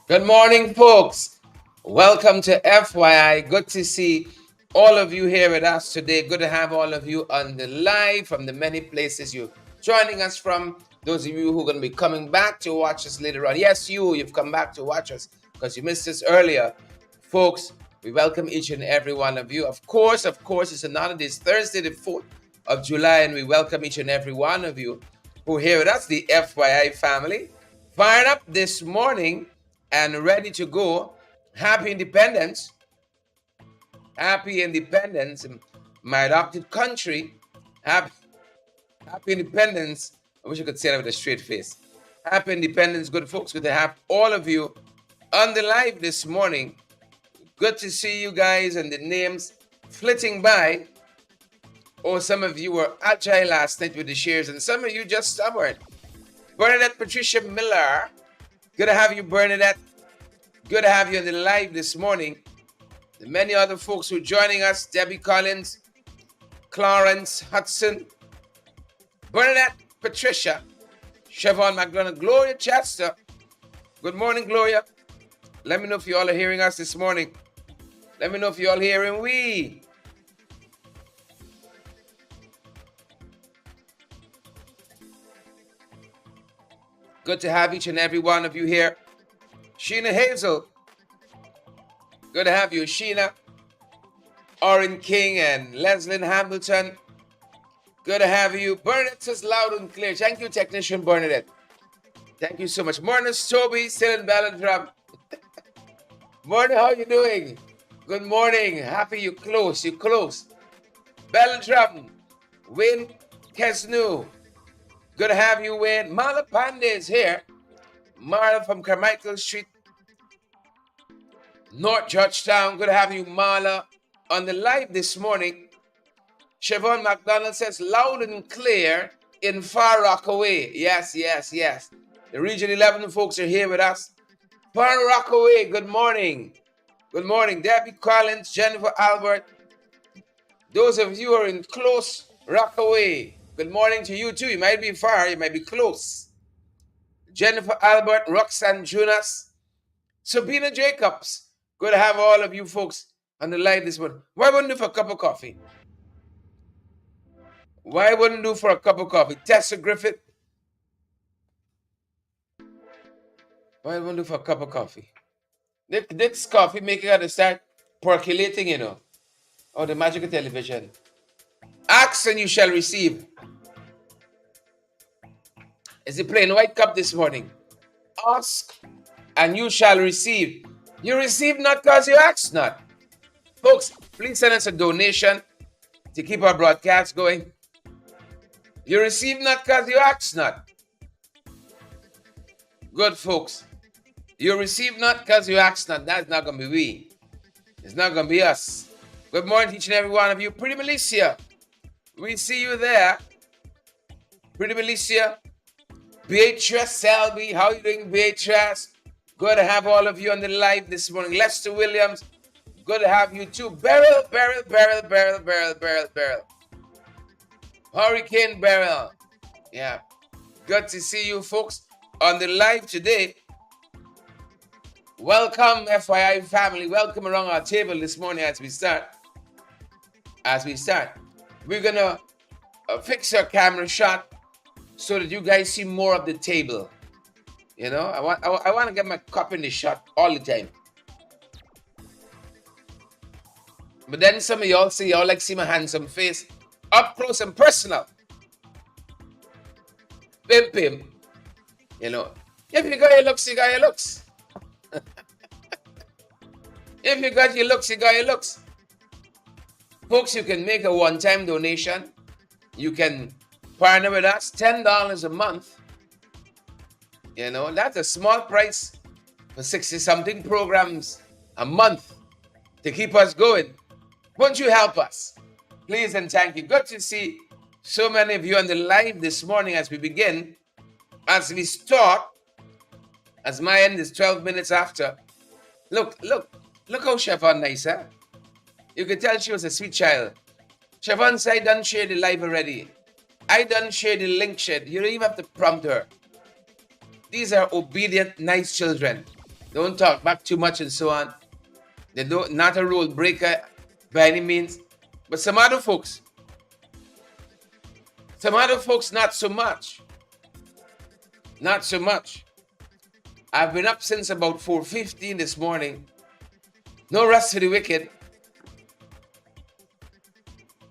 Good morning, folks. Welcome to FYI. Good to see all of you here with us today. Good to have all of you on the live from the many places you're joining us from. Those of you who are going to be coming back to watch us later on. Yes, you've come back to watch us because you missed us earlier. Folks, we welcome each and every one of you. Of course, it's another day. It's Thursday, the 4th of July, and we welcome each and every one of you who are here with us, the FYI family. Fired up this morning and ready to go. Happy Independence. Happy Independence, my adopted country. Happy Independence. I wish I could say that with a straight face. Happy Independence, good folks. Good to have all of you on the live this morning. Good to see you guys and the names flitting by. Oh, some of you were agile last night with the shares, and some of you just stubborn. Bernadette Patricia Miller. Good to have you, Bernadette. Good to have you on the live this morning. The many other folks who are joining us, Debbie Collins, Clarence Hudson, Bernadette Patricia, Siobhan McDonough, Gloria Chester. Good morning, Gloria. Let me know if you all are hearing us this morning. Let me know if you all hearing we. Good to have each and every one of you here. Sheena Hazel. Good to have you, Sheena. Orin King and Leslyn Hamilton. Good to have you. Bernadette says loud and clear. Thank you, technician Bernadette. Thank you so much. Morning, Toby, still in Ballandrum. Morning, how you doing? Good morning. Happy you close. You close. Ballandrum. Wayne Kesnu. Good to have you, Wayne. Marla Pandey is here. Marla from Carmichael Street, North Georgetown. Good to have you, Marla, on the live this morning. Siobhan McDonald says, loud and clear in Far Rockaway. Yes. The Region 11 folks are here with us. Far Rockaway, good morning. Good morning, Debbie Collins, Jennifer Albert. Those of you who are in close Rockaway, good morning to you too. You might be far, you might be close. Jennifer Albert, Roxanne Jonas, Sabina Jacobs. Good to have all of you folks on the line this morning. Why wouldn't do for a cup of coffee? Why wouldn't do for a cup of coffee? Tessa Griffith. Why wouldn't do for a cup of coffee? This coffee making her to start percolating, you know. Oh, the magic of television. Ask and you shall receive. It's a plain white cup this morning. Ask and you shall receive. You receive not because you ask not. Folks, please send us a donation to keep our broadcast going. You receive not because you ask not. Good folks. You receive not because you ask not. That's not going to be we. It's not going to be us. Good morning to each and every one of you. Pretty Milicia. We see you there. Pretty Milicia. Beatrice Selby. How you doing, Beatrice? Good to have all of you on the live this morning. Lester Williams. Good to have you too. Beryl. Hurricane Beryl. Yeah. Good to see you folks on the live today. Welcome, FYI family. Welcome around our table this morning as we start. We're going to fix our camera shot so that you guys see more of the table. You know, I want to get my cup in the shot all the time. But then some of y'all say y'all like see my handsome face up close and personal. Pim. You know, if you got your looks, you got your looks. If you got your looks, you got your looks. Folks, you can make a one-time donation. You can partner with us, $10 a month. You know, that's a small price for 60-something programs a month to keep us going. Won't you help us? Please and thank you. Good to see so many of you on the live this morning as we begin. As we start, as my end is 12 minutes after. Look how Siobhan nice, huh? You could tell she was a sweet child. Siobhan said, I done share the live already. I done share the link shed. You don't even have to prompt her. These are obedient, nice children. Don't talk back too much and so on. They don't, not a rule breaker by any means. But some other folks not so much. Not so much. I've been up since about 4:15 this morning. No rest for the wicked.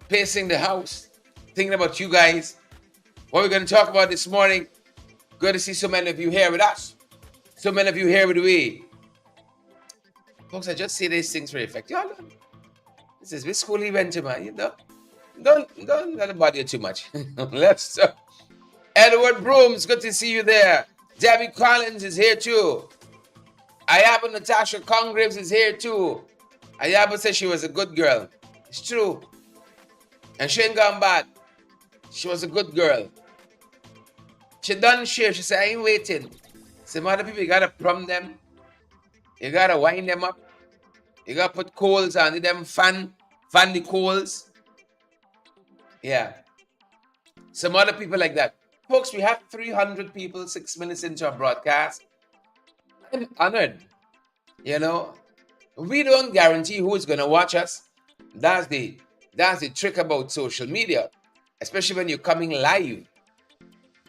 Pacing the house, thinking about you guys. What we're going to talk about this morning. Good to see so many of you here with us. So many of you here with me. Folks, I just say these things for effect. Y'all, this is which school he went to, man. You know, don't let it bother you too much. Let's Edward Brooms, good to see you there. Debbie Collins is here too. Ayaba Natasha Congraves is here too. Ayaba said she was a good girl. It's true. And she ain't gone bad. She was a good girl. She done share. She said, I ain't waiting. Some other people, you gotta plumb them. You gotta wind them up. You gotta put coals on them, fan the coals. Yeah. Some other people like that. Folks, we have 300 people 6 minutes into our broadcast. I'm honored. You know, we don't guarantee who is gonna watch us. That's the trick about social media, especially when you're coming live.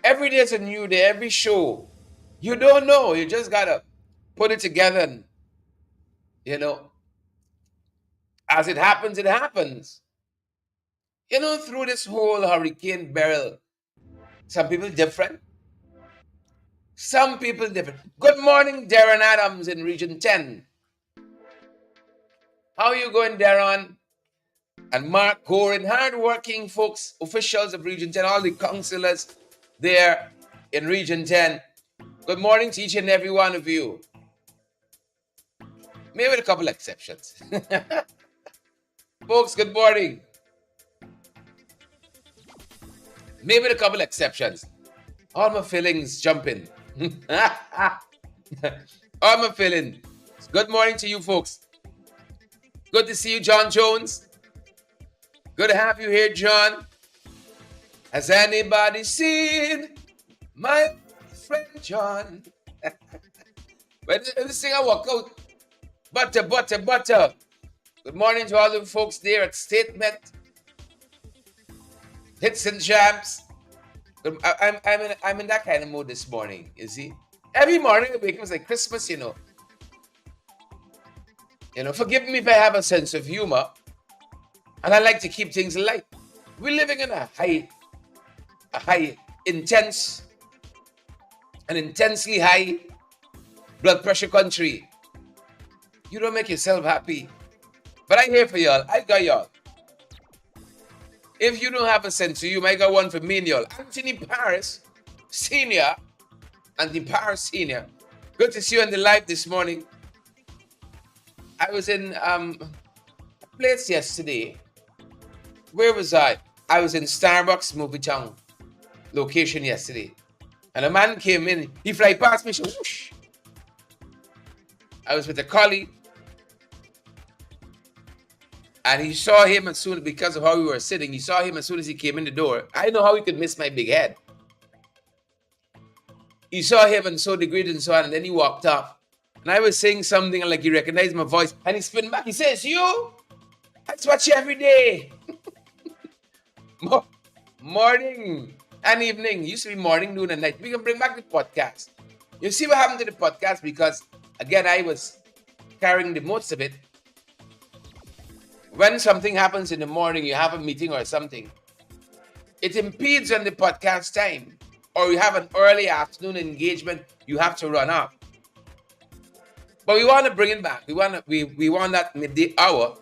Every day is a new day, every show. You don't know. You just gotta put it together and, you know, as it happens, it happens. You know, through this whole Hurricane Beryl, some people different. Some people different. Good morning, Darren Adams in Region 10. How are you going, Darren? And Mark Gorin, hard-working folks, officials of Region 10, all the councillors there in Region 10. Good morning to each and every one of you. Maybe with a couple exceptions. Folks, good morning. Maybe with a couple exceptions. All my feelings jumping. All my feelings. Good morning to you folks. Good to see you, John Jones. Good to have you here, John. Has anybody seen my friend John? When this thing I walk out, butter. Good morning to all the folks there at Statement, Hits and Jams. I'm in that kind of mood this morning, you see. Every morning I wake up, it's like Christmas, you know. You know, forgive me if I have a sense of humor, and I like to keep things light. We're living in a intensely high blood pressure country. You don't make yourself happy. But I'm here for y'all. I got y'all. If you don't have a sense of humor, I got one for me and y'all. Anthony Paris Sr. Anthony Paris Sr. Good to see you on the live this morning. I was in a place yesterday. Where was I? I was in Starbucks Movie Town location yesterday. And a man came in. He fly past me. Whoosh. I was with a colleague. And he saw him as soon, because of how we were sitting, he saw him as soon as he came in the door. I know how he could miss my big head. He saw him and so degraded and so on, and then he walked off. And I was saying something like he recognized my voice, and he spun back. He says, you? I watch you every day. Morning and evening. It used to be morning, noon, and night. We can bring back the podcast. You see what happened to the podcast? Because, again, I was carrying the most of it. When something happens in the morning, you have a meeting or something, it impedes on the podcast time. Or you have an early afternoon engagement, you have to run off. But we want to bring it back. We want that midday hour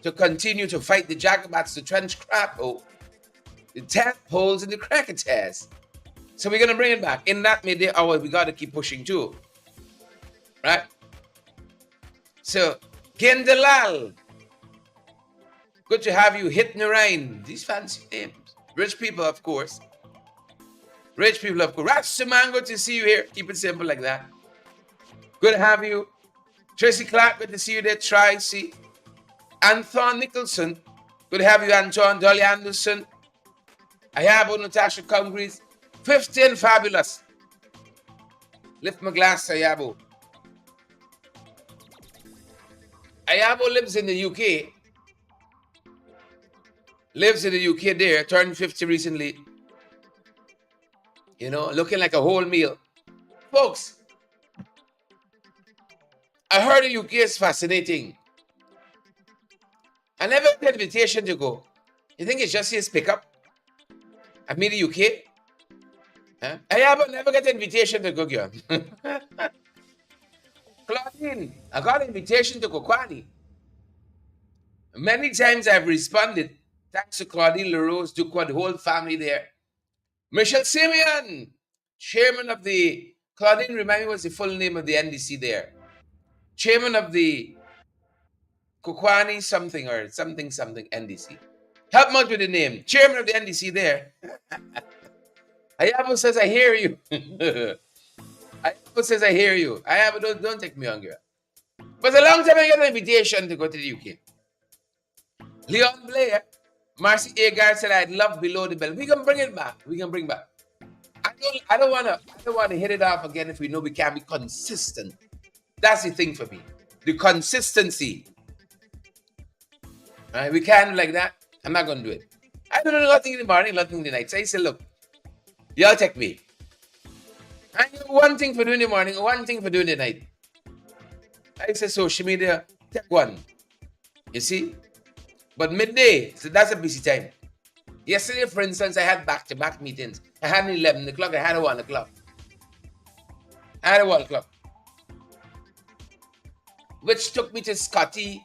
to continue to fight the jacobats, the trench crap, the tadpoles and the crocodiles. So we're going to bring it back. In that midday hour, we got to keep pushing too. Right? So, Gendalal. Good to have you. Hit Narain. These fancy names. Rich people, of course. Rich people, of course. Rastaman, good to see you here. Keep it simple like that. Good to have you. Tracy Clark, good to see you there. Tracy. Anton Nicholson. Good to have you, Anton. Dolly Anderson. Ayabo, Natasha Congraves. 15 fabulous. Lift my glass, Ayabo. Ayabo lives in the UK. Lives in the UK there, turned 50 recently. You know, looking like a whole meal. Folks, I heard the UK is fascinating. I never had an invitation to go. You think it's just his pickup? I mean the UK? Huh? I never get an invitation to go here. Claudine, I got an invitation to Kokwani. Many times I've responded, thanks to Claudine LaRose, Duqua, the whole family there. Michelle Simeon, chairman of the, Claudine, remind me what's the full name of the NDC there. Chairman of the Kokwani something or something NDC. Help me out with the name. Chairman of the NDC there. Ayabo says, I hear you. Ayabo says, I hear you. Ayabo, don't take me on, girl. But a long time I got an invitation to go to the UK. Leon Blair, Marcy Agar said, I'd love Below the Bell. We can bring it back. We can bring back. I don't want to hit it off again if we know we can be consistent. That's the thing for me. The consistency. Right? We can't like that. I'm not going to do it. I don't know nothing in the morning, nothing in the night. So I say, look, y'all take me. I have one thing for doing in the morning, one thing for doing the night. I say social media, take one. You see? But midday, so that's a busy time. Yesterday, for instance, I had back-to-back meetings. I had an 11 o'clock, I had a 1 o'clock. I had a 1 o'clock. Which took me to Scotty's.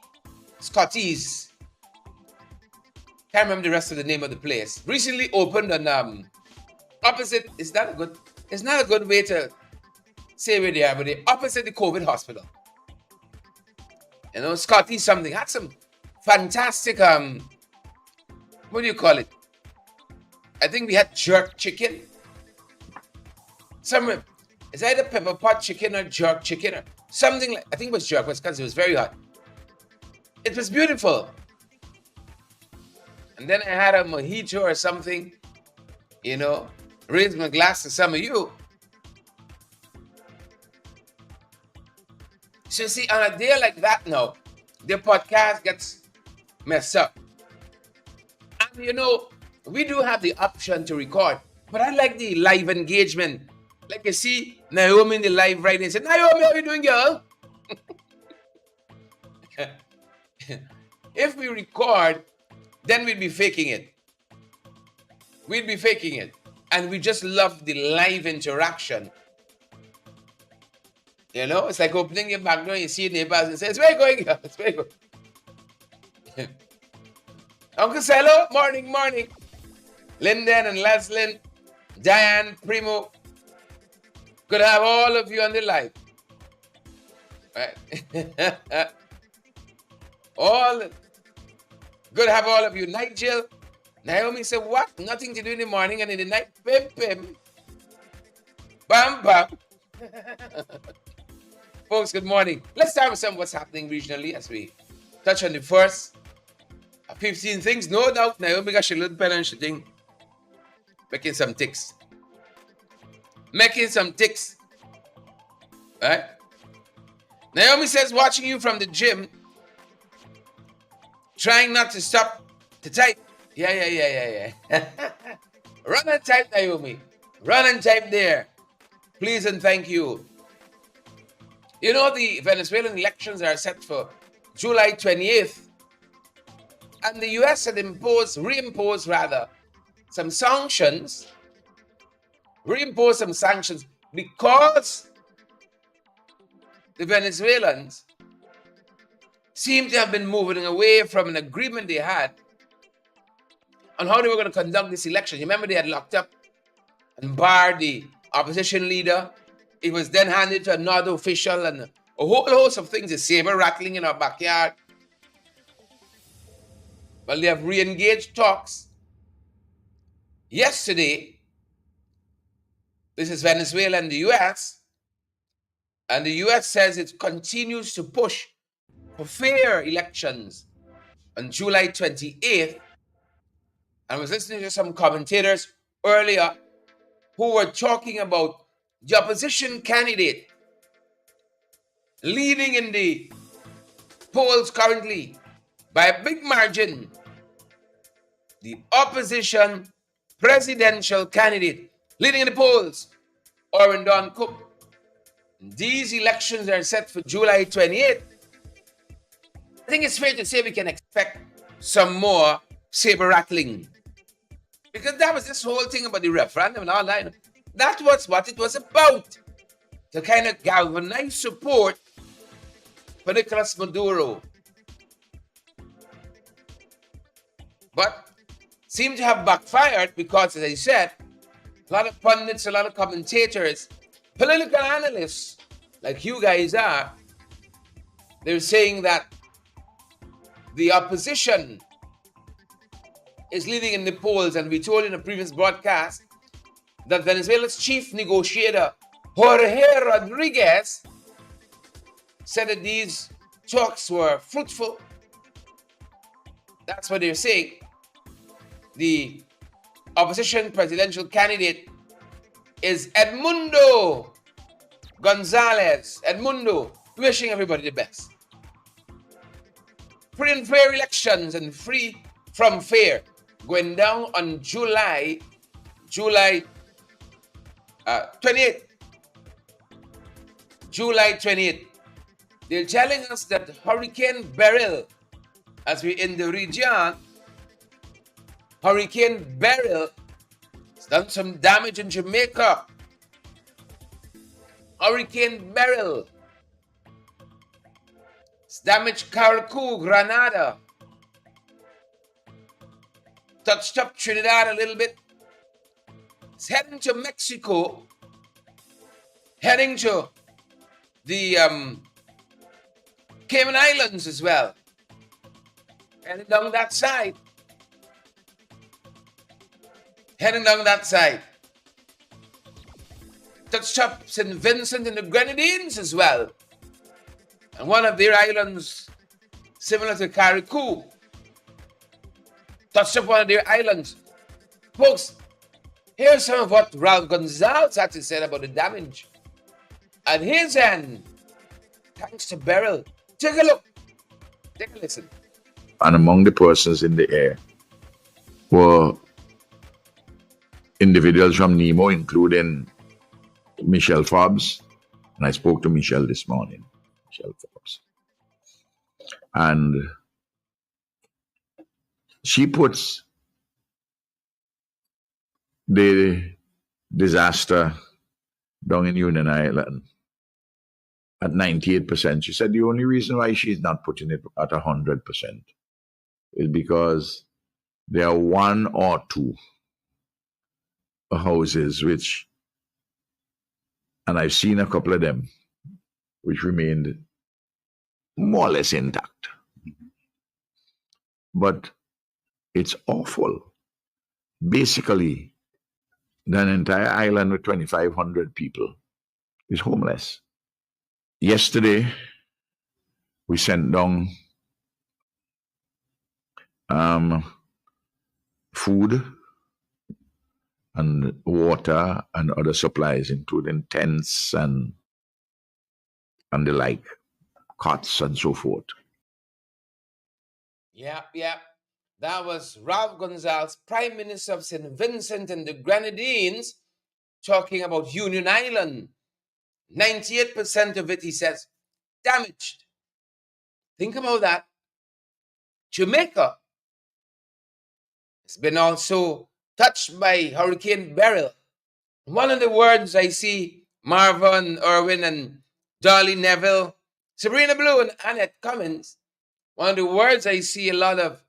Can't remember the rest of the name of the place. Recently opened on opposite. It's not a good way to say where they are, but they're opposite the COVID hospital. You know, Scotty something had some fantastic what do you call it? I think we had jerk chicken. It's either pepper pot chicken or jerk chicken or something like. I think it was jerk, because it was very hot. It was beautiful. And then I had a mojito or something, you know, raised my glass to some of you. So see, on a day like that now, the podcast gets messed up. And you know, we do have the option to record, but I like the live engagement. Like you see Naomi in the live right now, say, Naomi, how you doing, girl? If we record, then we'd be faking it. We'd be faking it. And we just love the live interaction. You know, it's like opening your back door, you see neighbors and say, it's where you going, girl? It's where you going? Uncle Cello, morning. Lyndon and Leslyn, Diane, Primo. Good to have all of you on the live. Right. Good to have all of you. Nigel. Naomi said, what? Nothing to do in the morning and in the night? Pim. Bam, bam. Folks, good morning. Let's start with some of what's happening regionally as we touch on the first 15 things. No doubt, Naomi got she little pen and she think, making some ticks. Right? Naomi says, watching you from the gym, trying not to stop to type. Yeah. Run and type, Naomi. Run and type there. Please and thank you. You know, the Venezuelan elections are set for July 28th. And the US had reimposed some sanctions. Reimposed some sanctions because the Venezuelans seem to have been moving away from an agreement they had on how they were going to conduct this election. You remember they had locked up and barred the opposition leader. It was then handed to another official and a whole host of things, a saber rattling in our backyard. Well, they have re-engaged talks. Yesterday, this is Venezuela and the US, and the US says it continues to push for fair elections on July 28th. I was listening to some commentators earlier who were talking about the opposition candidate leading in the polls currently, by a big margin, the opposition presidential candidate leading in the polls, Orrin Don Cook. These elections are set for July 28th. I think it's fair to say we can expect some more saber rattling. Because that was this whole thing about the referendum and all that. That was what it was about. To kind of galvanize support for Nicolas Maduro. But seemed to have backfired because, as I said, a lot of pundits, a lot of commentators, political analysts, like you guys are, they're saying that the opposition is leading in the polls. And we told in a previous broadcast that Venezuela's chief negotiator, Jorge Rodriguez, said that these talks were fruitful. That's what they're saying. The opposition presidential candidate is Edmundo Gonzalez. Edmundo, wishing everybody the best. Free and fair elections and free from fear going down on July 28th. July 28th. They're telling us that Hurricane Beryl, as we're in the region, Hurricane Beryl has done some damage in Jamaica. Hurricane Beryl has damaged Caracou, Grenada. Touched up Trinidad a little bit. It's heading to Mexico. Heading to the Cayman Islands as well. Heading down that side. Touched up St. Vincent and the Grenadines as well. And one of their islands, similar to Caracou, touched up one of their islands. Folks, here's some of what Ralph Gonzalez had to say about the damage at his end, thanks to Beryl. Take a look. Take a listen. And among the persons in the air were individuals from NEMO, including Michelle Forbes. And I spoke to Michelle this morning. Michelle Forbes. And she puts the disaster down in Union Island at 98%. She said the only reason why she's not putting it at 100% is because there are one or two houses which, and I've seen a couple of them, which remained more or less intact. But it's awful. Basically, an entire island with 2,500 people is homeless. Yesterday, we sent down food and water and other supplies, including tents and the like, cots and so forth. Yeah. That was Ralph Gonzalez, Prime Minister of St. Vincent and the Grenadines, talking about Union Island. 98% of it, he says, damaged. Think about that. Jamaica has been also touched by Hurricane Beryl. One of the words I see Marvin, Irwin, and Dolly Neville, Sabrina Blue, and Annette Cummins, one of the words I see a lot of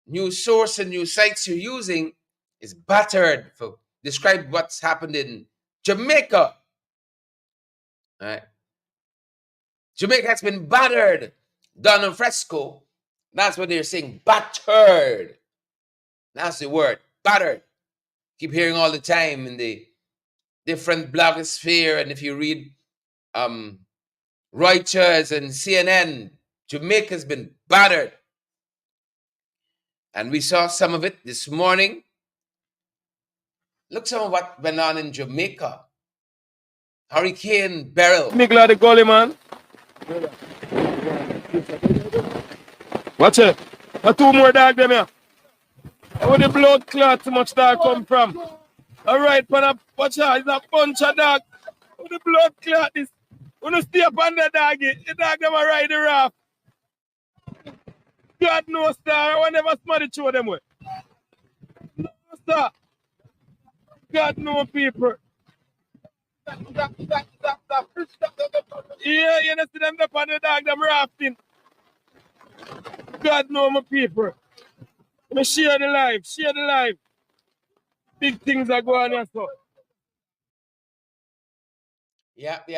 news source and news sites you're using is battered for describe what's happened in Jamaica. All right. Jamaica has been battered, done on fresco. That's what they're saying, battered. That's the word, battered. Keep hearing all the time in the different blogosphere, and if you read Reuters and CNN, Jamaica's been battered. And we saw some of it this morning. Look some of what went on in Jamaica. Hurricane Beryl. Me glad the goalie, man. Watch it. Two more dog them here. Where the blood clot too much dog come from? Alright, pan watch out, it's a bunch of dog. Where the blood clot is. When you stay up on the dog, the dog them a ride the raft. God knows, star. I will never smell show them way. No, star. God knows people. Yeah, you know, see them up on the dog, them rafting. God knows my people. Me share the life, share the life. Big things are going on, so. Yep.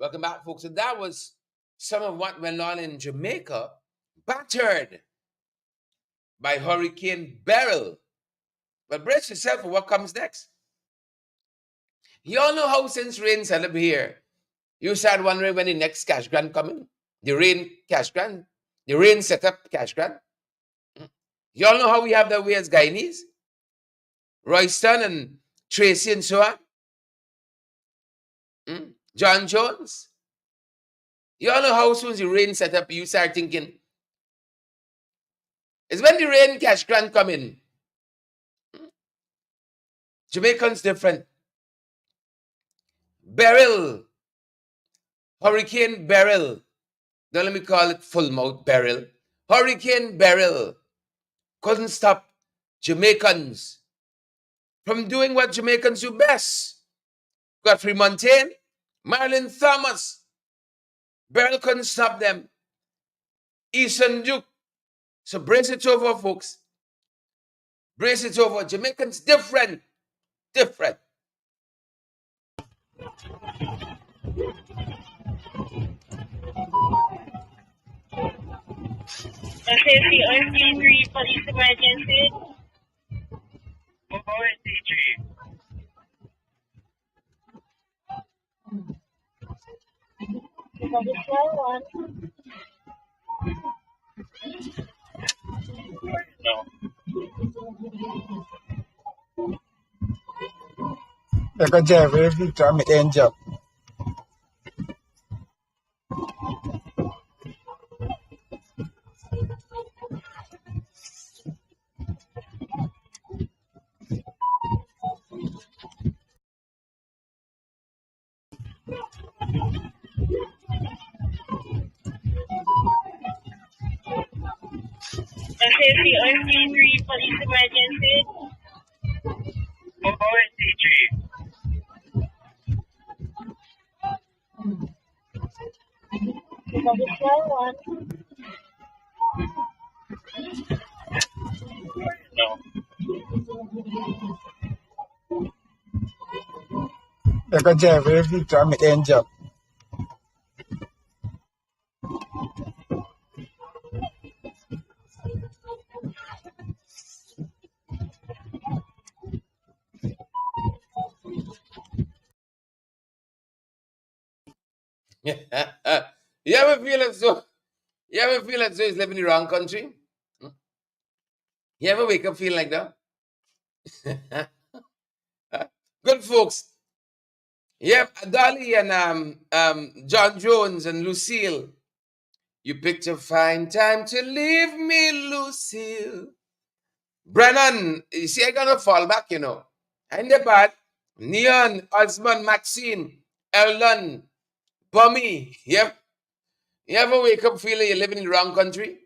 Welcome back, folks. So that was some of what went on in Jamaica, battered by Hurricane Beryl. But brace yourself for what comes next. You all know how since rain set up here, you start wondering when the next cash grant coming. The rain cash grant. The rain set up cash grant. You all know how we have that way as Guyanese? Royston and Tracy and so on. John Jones. You all know how soon as the rain set up, you start thinking, it's when the rain cash grant come in. Jamaicans different. Beryl. Hurricane Beryl. Don't let me call it full mouth Beryl. Hurricane Beryl couldn't stop Jamaicans from doing what Jamaicans do best. Godfrey Montaigne, Marilyn Thomas. Beryl couldn't stop them. Easton Duke. So brace it over, folks. Brace it over. Jamaicans different. Different. SAC RC3 police emergency. RC3. No. Like a Jeff, every time I end up. SAC RC3 police emergency. RC3. No. Like a Jeff, every time I end up. You ever feel as though he's living in the wrong country? You ever wake up feeling like that? Good folks. Yep, Dolly and John Jones and Lucille. You picked a fine time to leave me, Lucille. Brennan, you see, I gonna fall back, you know. And the bad. Neon, Osmond, Maxine, Eldon, Bummy. Yep. You ever wake up feeling you're living in the wrong country?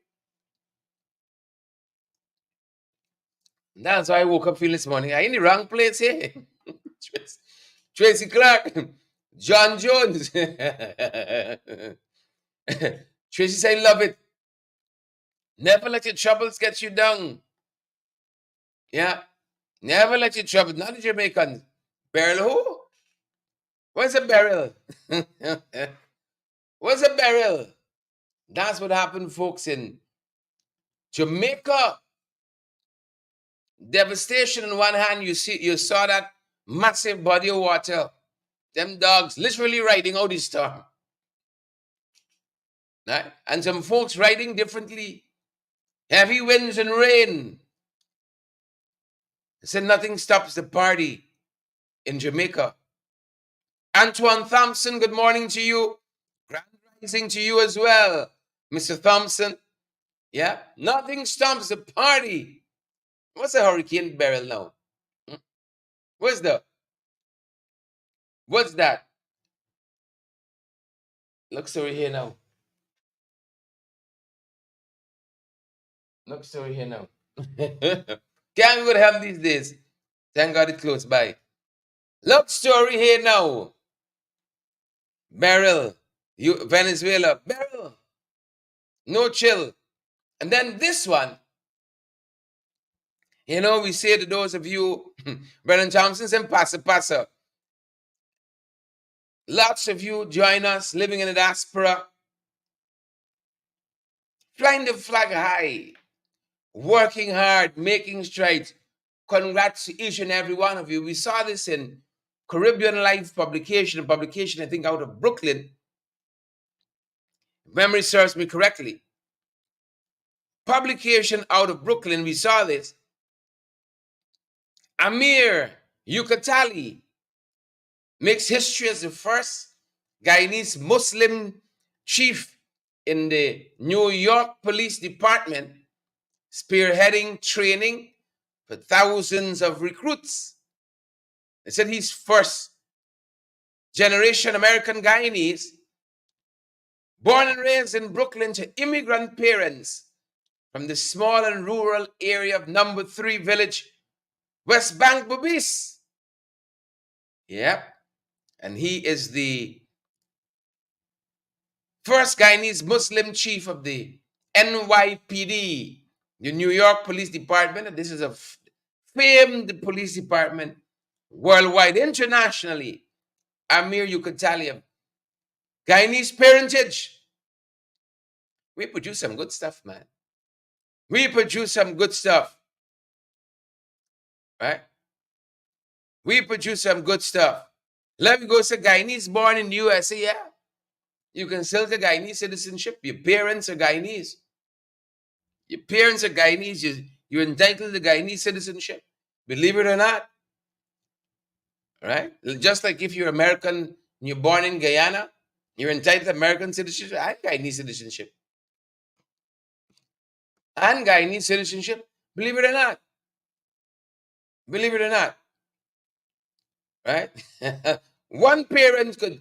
That's why I woke up feeling this morning. I'm in the wrong place here. Tracy Clark, John Jones. Tracy say, love it. Never let your troubles get you down. Yeah. Never let your troubles, not the Jamaicans. Beryl who? What's a Beryl? What's a Beryl? That's what happened, folks, in Jamaica. Devastation on one hand, you saw that massive body of water. Them dogs literally riding out the storm. Right? And some folks riding differently. Heavy winds and rain. Said nothing stops the party in Jamaica. Antoine Thompson, good morning to you. Grand rising to you as well. Mr. Thompson. Yeah, nothing stops the party. What's a Hurricane Beryl now? What's that? Look story here now. Look story here now. Can't go to help these days. Thank God it's close by. Look story here now. Beryl, Venezuela. Beryl, no chill. And then this one, we say to those of you, Brennan Thompson's and Passa. Lots of you join us living in the diaspora, flying the flag high, working hard, making strides. Congrats to each and every one of you. We saw this in Caribbean Life publication, I think out of Brooklyn. If memory serves me correctly. Publication out of Brooklyn, we saw this. Amir Yukatali makes history as the first Guyanese Muslim chief in the New York Police Department, spearheading training for thousands of recruits. They said he's first generation American Guyanese, born and raised in Brooklyn to immigrant parents from the small and rural area of Number 3 Village, West Bank, Bobis. Yep. And he is the first Guyanese Muslim chief of the NYPD, the New York Police Department. And this is a famed police department worldwide, internationally. Amir Yukatali, Guyanese parentage. We produce some good stuff, man. We produce some good stuff. Right? We produce some good stuff. Let me go say Guyanese born in the USA, yeah. You can still get Guyanese citizenship. Your parents are Guyanese. Your parents are Guyanese. You're entitled to Guyanese citizenship. Believe it or not. Right? Just like if you're American and you're born in Guyana, you're entitled to American citizenship and Guyanese citizenship. And Guyanese citizenship. Believe it or not. Believe it or not. Right? One parent could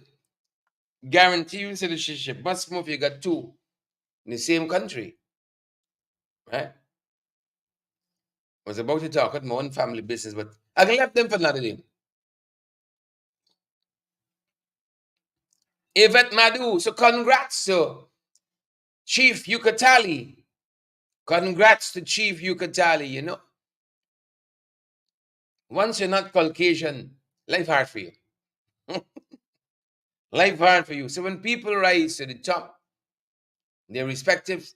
guarantee you citizenship. Much more if you got two in the same country. Right? I was about to talk about my own family business, but I can left them for another day. Yvette Madu, so congrats to Chief Yukatali. Congrats to Chief Yukatali, Once you're not Caucasian, life hard for you. Life hard for you. So when people rise to the top, their respective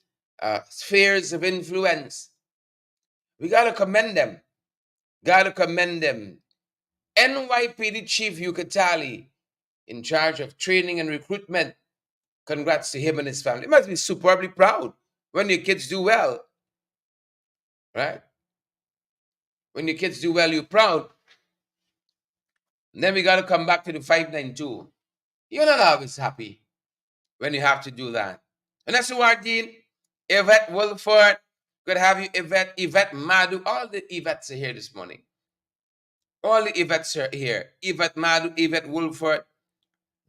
spheres of influence, we got to commend them. NYPD Chief Yukatali, in charge of training and recruitment. Congrats to him and his family. You must be superbly proud when your kids do well. Right? When your kids do well, you're proud. And then we got to come back to the 592. You're not always happy when you have to do that. And that's why, Dean, Yvette Wilford, good to have you, Yvette Madu. All the Yvettes are here this morning. All the Yvettes are here. Yvette Madu, Yvette Wilford.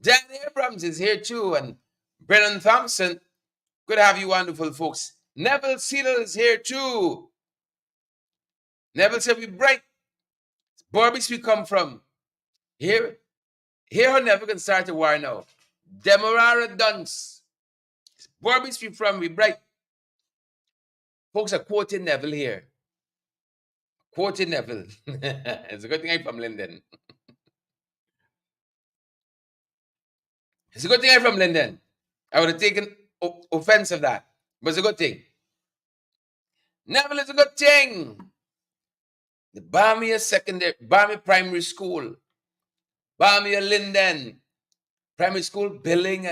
Dan Abrams is here too. And Brennan Thompson. Good to have you, wonderful folks. Neville Seedle is here too. Neville said we bright. Barbies we come from. Here or never can start a war now. Demerara Dunce. Barbies we from, we bright. Folks are quoting Neville here. Quoting Neville. It's a good thing I'm from Linden. It's a good thing I'm from Linden. I would have taken offense of that. But it's a good thing. Neville is a good thing. The Barmia Primary School. Barmia Linden. Primary school billing.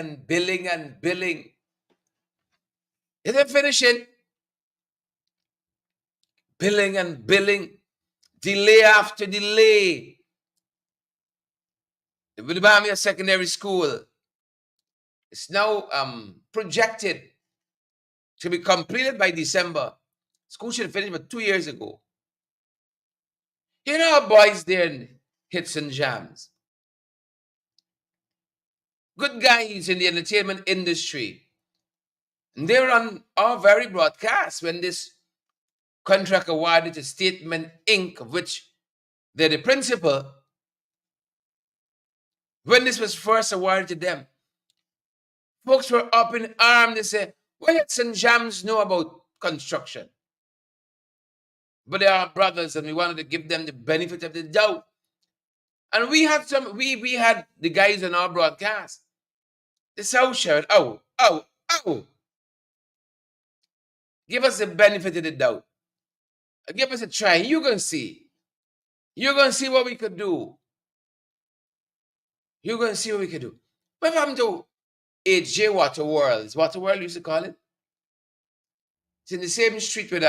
Is it finishing? Billing. Delay after delay. The Barmia Secondary School is now projected to be completed by December. School should have finished about 2 years ago. You know, boys there in hits and jams. Good guys in the entertainment industry. And they were on our very broadcast when this contract awarded to Statement Inc., of which they're the principal. When this was first awarded to them, folks were up in arms. They said, what hits and jams know about construction? But they are brothers, and we wanted to give them the benefit of the doubt. And we had we had the guys on our broadcast. The South shirt, oh. Give us the benefit of the doubt. Give us a try. You're going to see. You're going to see what we could do. You're going to see what we could do. What happened to HJ Waterworld? Is Waterworld used to call it? It's in the same street with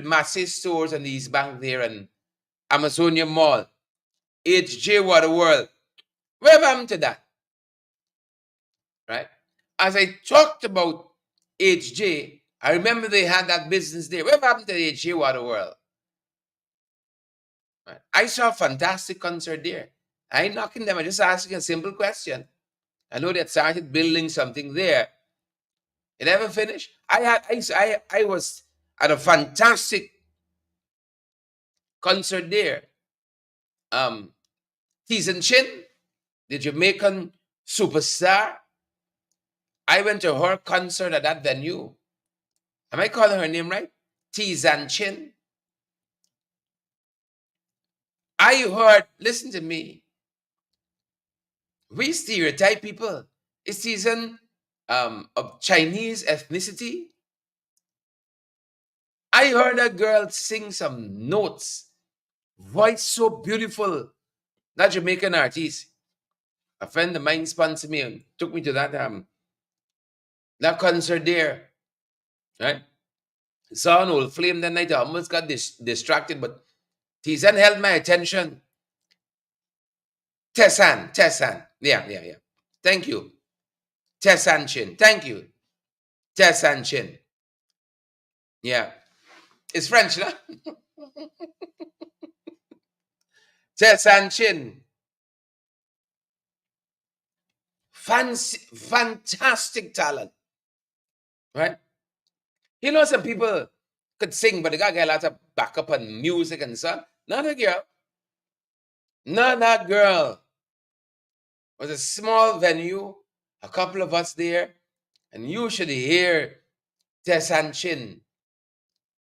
Massey Stores and the East Bank there and Amazonia Mall. HJ Waterworld. What happened to that? Right? As I talked about HJ, I remember they had that business there. What happened to HJ Waterworld? Right? I saw a fantastic concert there. I ain't knocking them. I'm just asking a simple question. I know they had started building something there. It ever finished? I was at a fantastic concert there. Tees and Chin, the Jamaican superstar. I went to her concert at that venue. Am I calling her name right? Tees and Chin. I heard, listen to me. We stereotype people. It's season of Chinese ethnicity. I heard a girl sing some notes. Voice so beautiful. That Jamaican artist. A friend of mine sponsored me and took me to that concert there. Right? Saw an old flame that night. I almost got distracted, but Tizan held my attention. Tessan. Yeah. Thank you. Tessan Chin. Thank you. Tessan Chin. Yeah. It's French, no? Tessan Chin. Fantastic talent. Right? You know, some people could sing, but they got to get a lot of backup and music and stuff. Not a girl. Not that girl. It was a small venue, a couple of us there, and you should hear Tessan Chin.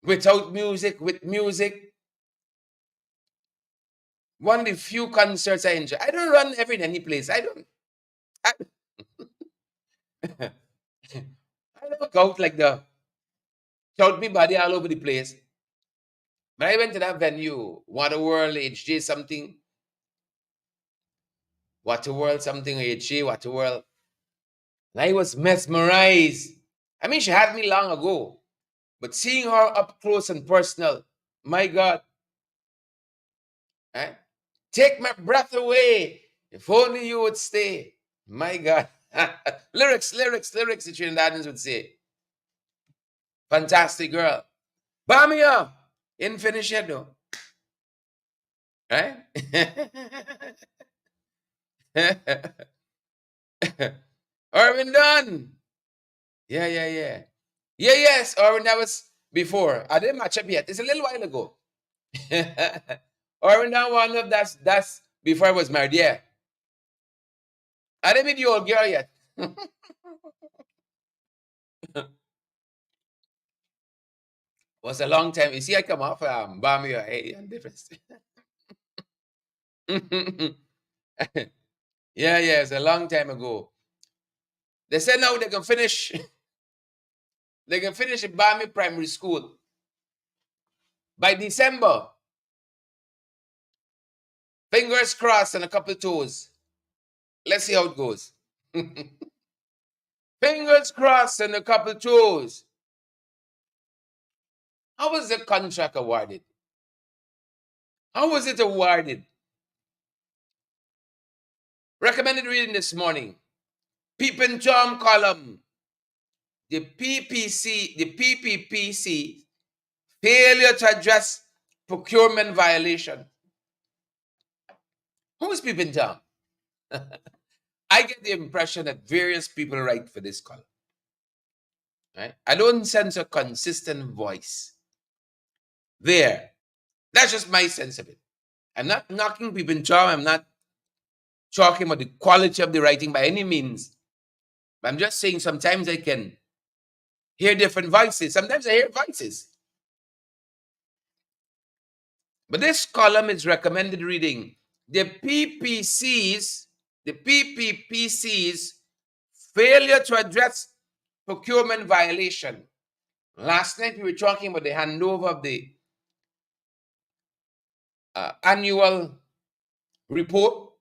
Without music, with music. One of the few concerts I enjoy. I don't run any place. I don't go out like the shout me body all over the place. But I went to that venue, Waterworld, HJ something. Waterworld something, HJ, Waterworld. And I was mesmerized. I mean, she had me long ago. But seeing her up close and personal, my God. Eh? Take my breath away. If only you would stay. My God. lyrics, the Trinidadians would say. Fantastic girl. Bamia. In finish yet though. Right? Irvin Dunn. Yeah. Yes, Irvin, that was before. I didn't match up yet. It's a little while ago. Irvin Dunn, one of that's before I was married. Yeah. I didn't meet the old girl yet. Was a long time. You see, I come off Bamia. Hey, difference. Yeah, it's a long time ago. They said now they can finish. They can finish Bami Primary School by December. Fingers crossed and a couple toes. Let's see how it goes. Fingers crossed and a couple toes. How was the contract awarded? How was it awarded? Recommended reading this morning. Peeping Tom column. The PPPC failure to address procurement violation. Who is Peeping Tom? I get the impression that various people write for this column. Right? I don't sense a consistent voice there. That's just my sense of it. I'm not knocking Peeping Tom. I'm not talking about the quality of the writing by any means. But I'm just saying sometimes I can hear different voices. Sometimes I hear voices. But this column is recommended reading. The PPPC's failure to address procurement violation. Last night we were talking about the handover of the annual report,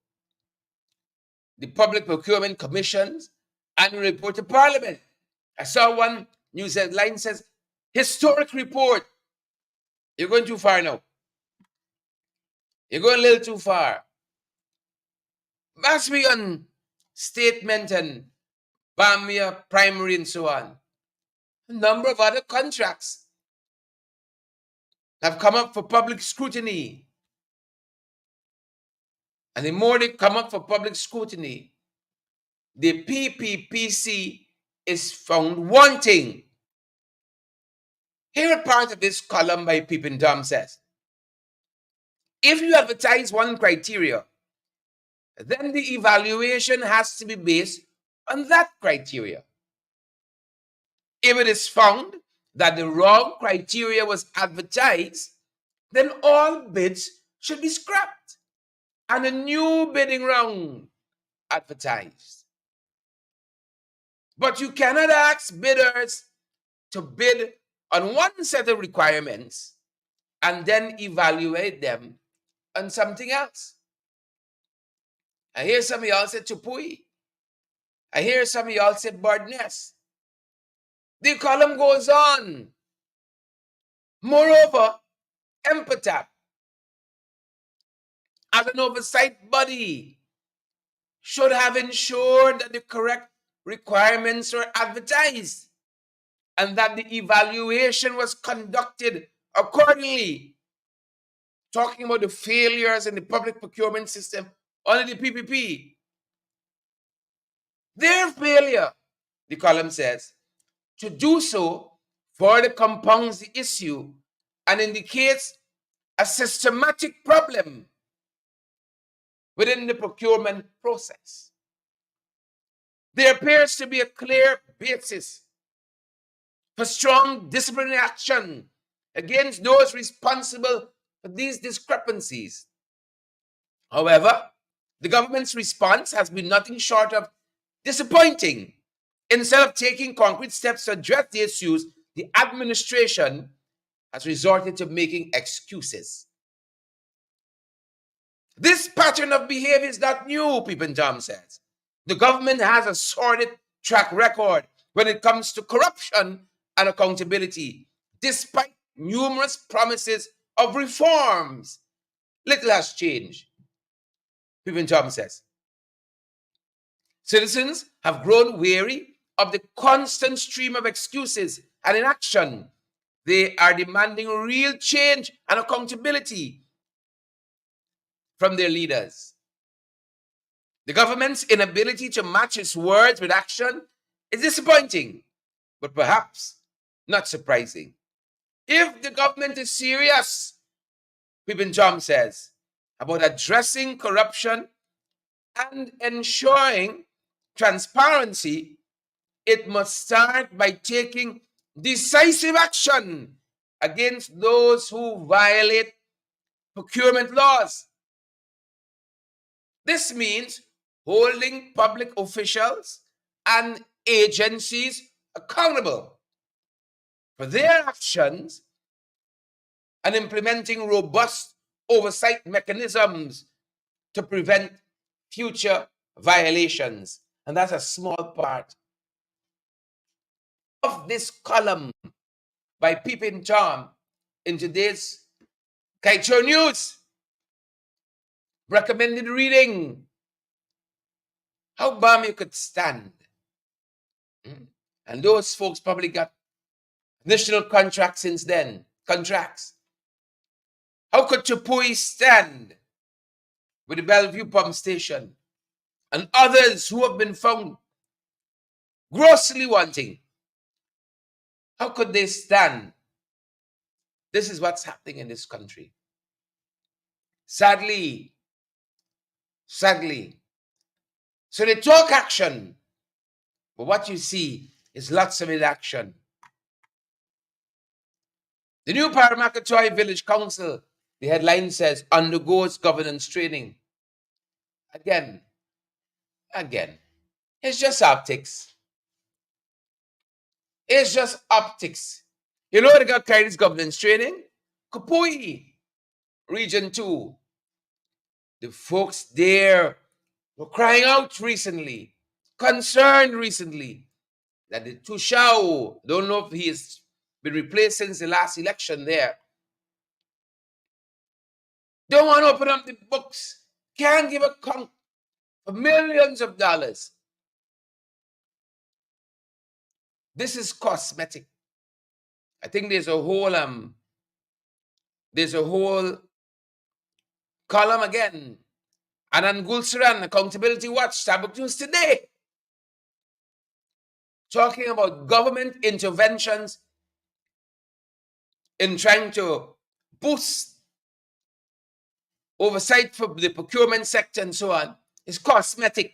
the Public Procurement Commission's annual report to Parliament. I saw one news headline says, historic report. You're going too far now. You're going a little too far. That's beyond statement and Bamia primary and so on. A number of other contracts have come up for public scrutiny. And the more they come up for public scrutiny, the PPPC is found wanting. Here a part of this column by Peeping Tom says, if you advertise one criteria, then the evaluation has to be based on that criteria. If it is found that the wrong criteria was advertised, then all bids should be scrapped and a new bidding round advertised. But you cannot ask bidders to bid on one set of requirements and then evaluate them on something else. I hear some of y'all say Tupui. I hear some of y'all say Birdnest. The column goes on. Moreover, Empatap, as an oversight body, should have ensured that the correct requirements were advertised and that the evaluation was conducted accordingly. Talking about the failures in the public procurement system under the PPP. Their failure, the column says, to do so further compounds the issue and indicates a systematic problem within the procurement process. There appears to be a clear basis for strong disciplinary action against those responsible for these discrepancies. However, the government's response has been nothing short of disappointing. Instead of taking concrete steps to address the issues, the administration has resorted to making excuses. This pattern of behavior is not new, Peeping Tom says. The government has a sordid track record when it comes to corruption and accountability, despite numerous promises of reforms. Little has changed, Peeping Tom says. Citizens have grown weary of the constant stream of excuses and inaction. They are demanding real change and accountability from their leaders. The government's inability to match its words with action is disappointing, but perhaps not surprising. If the government is serious, Peeping Tom says, about addressing corruption and ensuring transparency, it must start by taking decisive action against those who violate procurement laws. This means holding public officials and agencies accountable for their actions and implementing robust oversight mechanisms to prevent future violations. And that's a small part of this column by Peeping Tom in today's Kaito News. Recommended reading. How Bami could stand Mm. And those folks probably got national contracts since then. Contracts. How could Chupui stand with the Bellevue pump station and others who have been found grossly wanting? How could they stand? This is what's happening in this country. Sadly. So they talk action, but what you see is lots of inaction. The new Paramakatoy Village Council, the headline says, undergoes governance training. Again, it's just optics. It's just optics. You know what got carried this governance training? Kapui, Region 2. The folks there were crying out recently, concerned recently, that the Tushao, don't know if he has been replaced since the last election there, don't want to open up the books, can't give a count for millions of dollars. This is cosmetic. I think there's a whole column again. Anan Gulsuran, Accountability Watch, Tabuk News today, talking about government interventions in trying to boost oversight for the procurement sector and so on. It's cosmetic.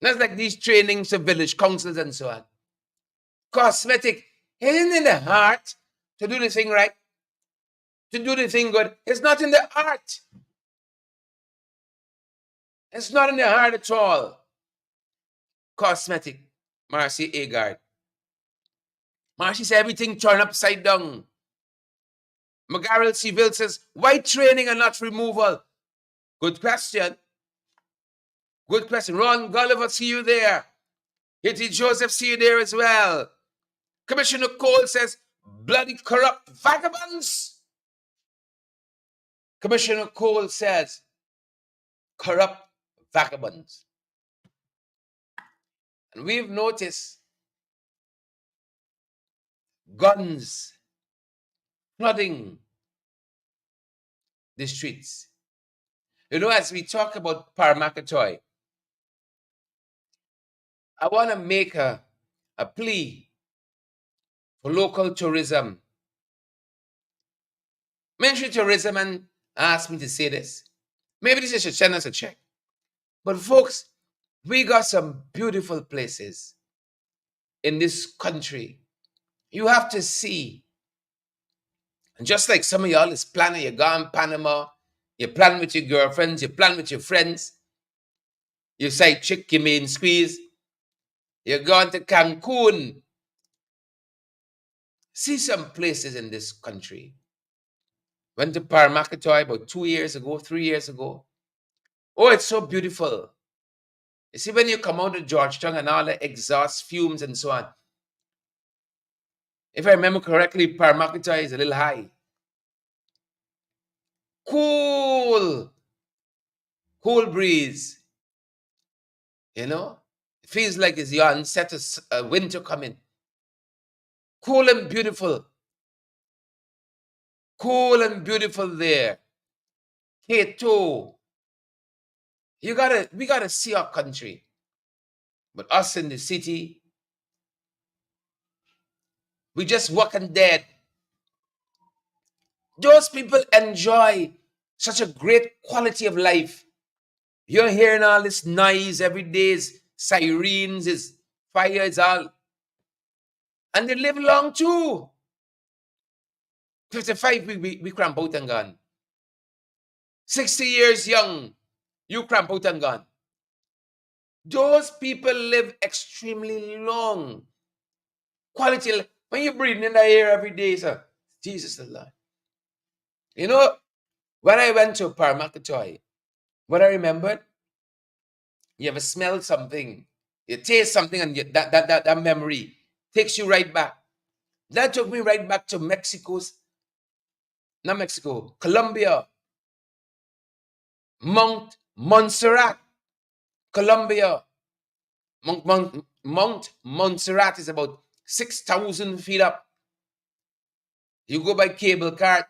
Not like these trainings of village councils and so on. Cosmetic. It isn't in the heart to do the thing right, to do the thing good. It's not in the heart. It's not in the heart at all. Cosmetic. Marcy Agard. Marcy said everything turned upside down. McGarrell Seville says, why training and not removal? Good question. Good question. Ron Gulliver, see you there. Hitty Joseph, see you there as well. Commissioner Cole says, bloody corrupt vagabonds. Commissioner Cole says, corrupt vagabonds. And we've noticed guns flooding the streets. You know, as we talk about Paramakatoy, I want to make a plea for local tourism. Ministry of Tourism and asked me to say this. Maybe this should send us a check. But folks, we got some beautiful places in this country. You have to see. And just like some of y'all is planning, you go in Panama, you plan with your girlfriends, you plan with your friends, you side chick, you main squeeze, you're going to Cancun. See some places in this country. Went to Paramakatoy about 2 years ago, 3 years ago. Oh, it's so beautiful. You see, when you come out of Georgetown and all the exhaust fumes and so on, if I remember correctly, Paramakatoy is a little high. Cool breeze. You know, it feels like it's the onset of winter coming. Cool and beautiful. Cool and beautiful there. K2. We gotta see our country. But us in the city, we just walking dead. Those people enjoy such a great quality of life. You're hearing all this noise every day, is sirens, is fire, is all. And they live long too. 55, we cramp out and gone. 60 years young, you cramp out and gone. Those people live extremely long. Quality, when you're breathing in the air every day, sir, Jesus the Lord. You know, when I went to Paramakatoy, what I remembered, you ever smelled something, you taste something, and that memory takes you right back. That took me right back to Colombia, Mount Montserrat, Colombia. Mount Montserrat is about 6,000 feet up. You go by cable car,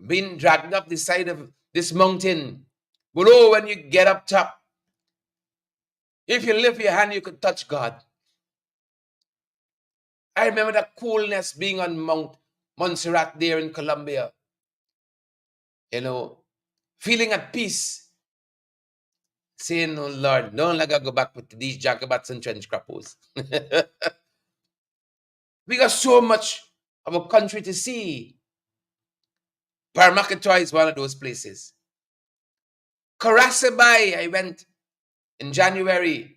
being dragged up the side of this mountain. But oh, when you get up top, if you lift your hand, you could touch God. I remember that coolness being on Mount Montserrat there in Colombia. You know, feeling at peace. Saying, oh Lord, don't let I go back with these Jacobats and trench crappos. We got so much of a country to see. Paramakatoa is one of those places. Karasabai, I went in January.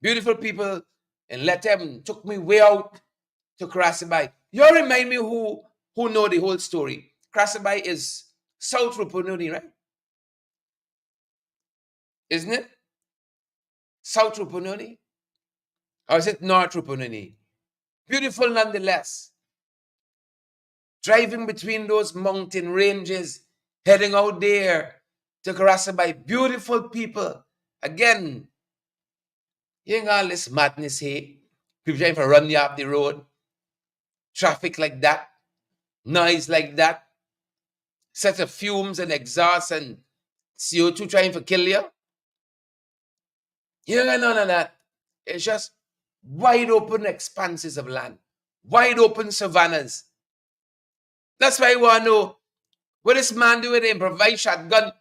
Beautiful people in Letem took me way out to Karasabai. You all remind me who know the whole story. Karasabai is South Rupununi, right? Isn't it? South Rupununi? Or is it North Rupununi? Beautiful nonetheless. Driving between those mountain ranges, heading out there to Karasabai. Beautiful people. Again, you ain't got all this madness here. People trying to run you off the road. Traffic like that. Noise like that. Set of fumes and exhaust and CO2 trying to kill you. You ain't got none of that. It's just wide open expanses of land. Wide open savannas. That's why I want to know what this man do with the improvised shotgun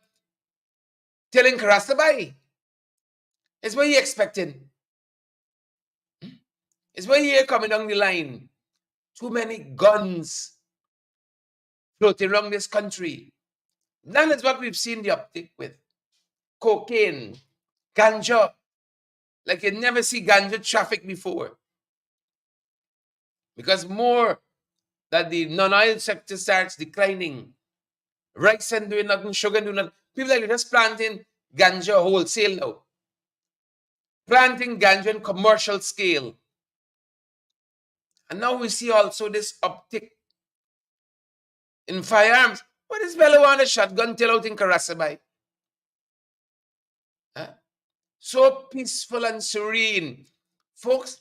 telling Karasabai. It's what he expecting. It's what he coming down the line. Too many guns floating around this country. That is what we've seen the uptick with. Cocaine, ganja. Like you never see ganja traffic before. Because more that the non-oil sector starts declining, rice and doing nothing, sugar doing nothing. People are just planting ganja wholesale now. Planting ganja on commercial scale. And now we see also this uptick in firearms. What is fellow want a shotgun till out in Karasabai? Huh? So peaceful and serene. Folks,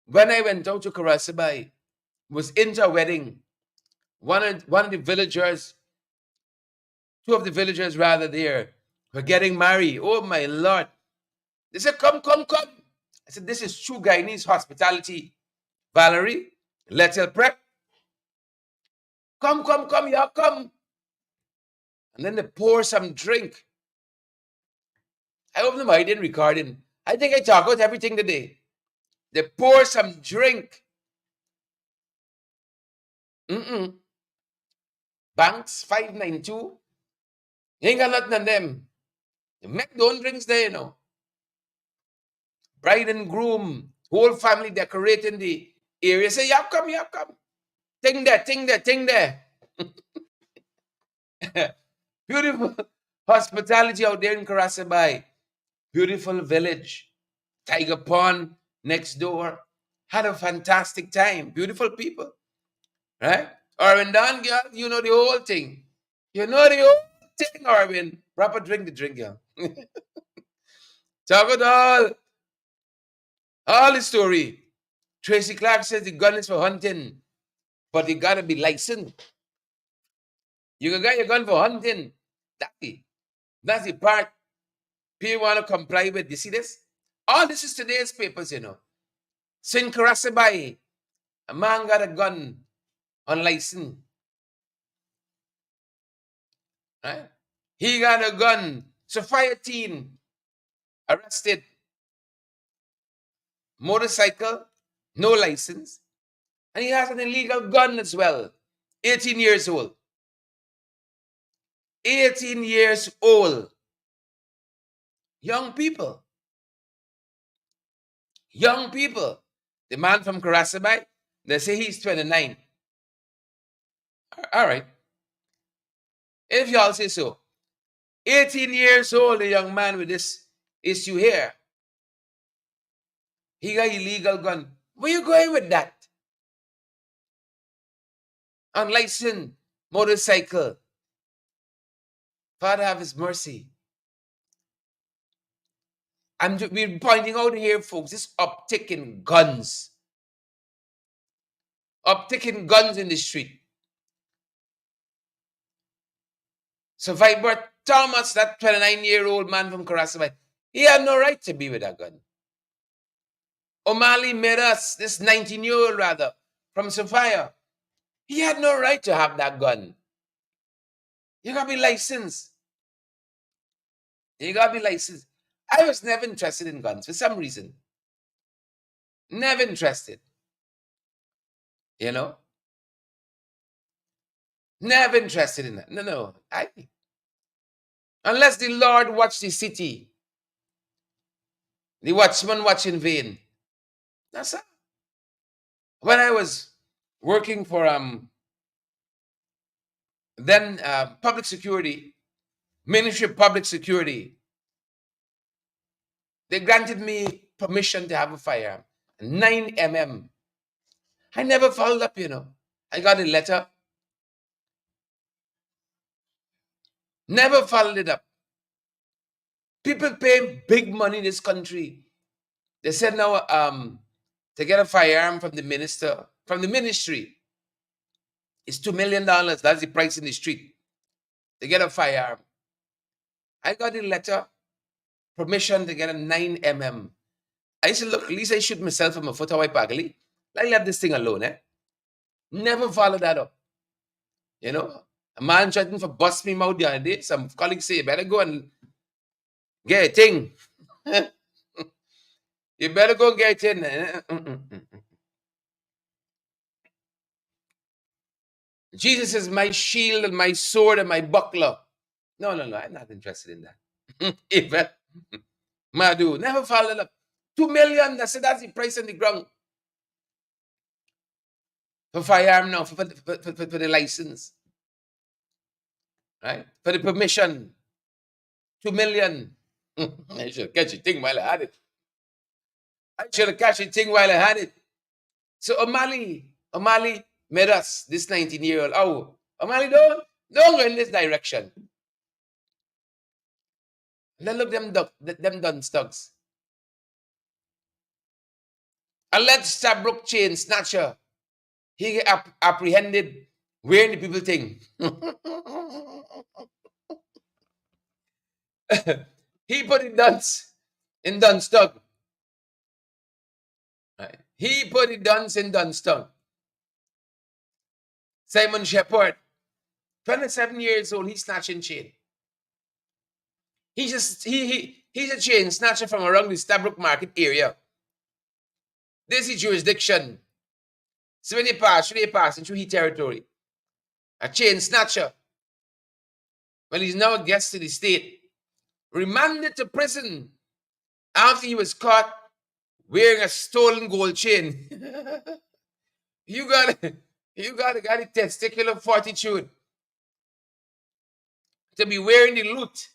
when I went out to Karasabai, was into a wedding. One of the villagers, two of the villagers rather there, were getting married. Oh my Lord. They said, come, come, come. I said, this is true Guyanese hospitality. Valerie, let's help prep. Come, come, come, y'all come. And then they pour some drink. I hope I didn't recording. I think I talk about everything today. They pour some drink. Banks 592. You ain't got nothing on them. They make their own drinks there, you know. Bride and groom, whole family decorating the area. Say, yeah, come, yeah, come. Ting there, ting there, ting there. Beautiful hospitality out there in Karasabai. Beautiful village. Tiger Pond next door. Had a fantastic time. Beautiful people. Right? Arvin Don, girl, you know the whole thing. You know the whole thing, Arvin. Proper drink the drink, girl. Talk about all the story. Tracy Clark says the gun is for hunting, but you gotta be licensed. You can get your gun for hunting. That's the part people want to comply with. You see this? All this is today's papers, you know. Sin Karasabai, a man got a gun unlicensed. Right? He got a gun. Sophia teen arrested. Motorcycle, no license. And he has an illegal gun as well. 18 years old. 18 years old. Young people. Young people. The man from Karasabai, they say he's 29. All right. If y'all say so. 18 years old, a young man with this issue here. He got illegal gun. Where you going with that? Unlicensed motorcycle. Father have his mercy. we're pointing out here, folks, this uptick in guns. Uptick in guns in the street. Survivor Thomas, that 29-year-old man from Karasabay, he had no right to be with a gun. O'Malley Medas, this 19-year-old rather, from Sophia, he had no right to have that gun. You gotta be licensed. You gotta be licensed. I was never interested in guns for some reason. Never interested. You know? Never interested in that. No. Unless the Lord watch the city, the watchman watch in vain. That's all. When I was working for then public security, Ministry of Public Security, they granted me permission to have a firearm, 9mm. I never followed up, you know. I got a letter. Never followed it up. People pay big money in this country. They said now to get a firearm from the ministry, it's $2 million. That's the price in the street. To get a firearm. I got a letter, permission to get a 9mm. I said, look, at least I shoot myself from a foot away pagli. I left this thing alone, eh? Never followed that up. You know? A man threatened for bust me out the other day. Some colleagues say, you better go and get a thing. You better go and get it in. Jesus is my shield and my sword and my buckler. No, I'm not interested in that. Even Madu, never followed up. 2 million, that's the price on the ground. For firearm now, for the license. Right? For the permission. 2 million. I should catch a thing while I had it. I should have catch a thing while I had it. So O'Malley made us, this 19-year-old. Oh, O'Malley, don't go in this direction. Then look them done stugs. Alleged Stabrook chain snatcher. He get apprehended wearing the people thing. He put it dunce in Dunstug. Right. He put it dunce in Dunstug. Simon Shepard, 27 years old, he's snatching chain. He's a chain snatcher from around the Stabrook Market area. This is jurisdiction. So when they pass into his territory, a chain snatcher, well, he's now a guest to the state, remanded to prison after he was caught wearing a stolen gold chain. You got the testicular fortitude to be wearing the loot.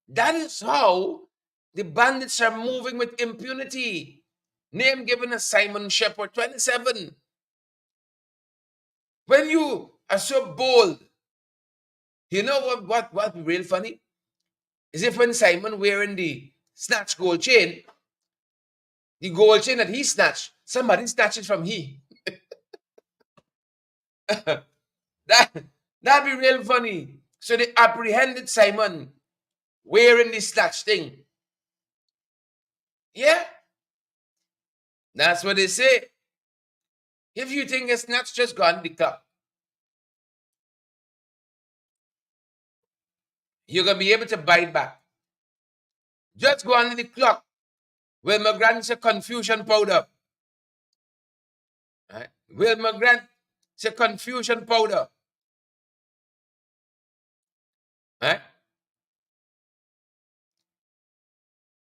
That is how the bandits are moving with impunity. Name given as Simon Shepard, 27. When you are so bold, you know what real funny? Is if when Simon wearing the snatch gold chain, the gold chain that he snatched, somebody snatched it from he. That'd be real funny. So they apprehended Simon wearing the snatch thing. Yeah. That's what they say. If you think a snatch, just go on the clock. You're going to be able to bite back. Just go on the clock. Wilma Grant's a confusion powder. Right? Wilma Grant's a confusion powder. Right?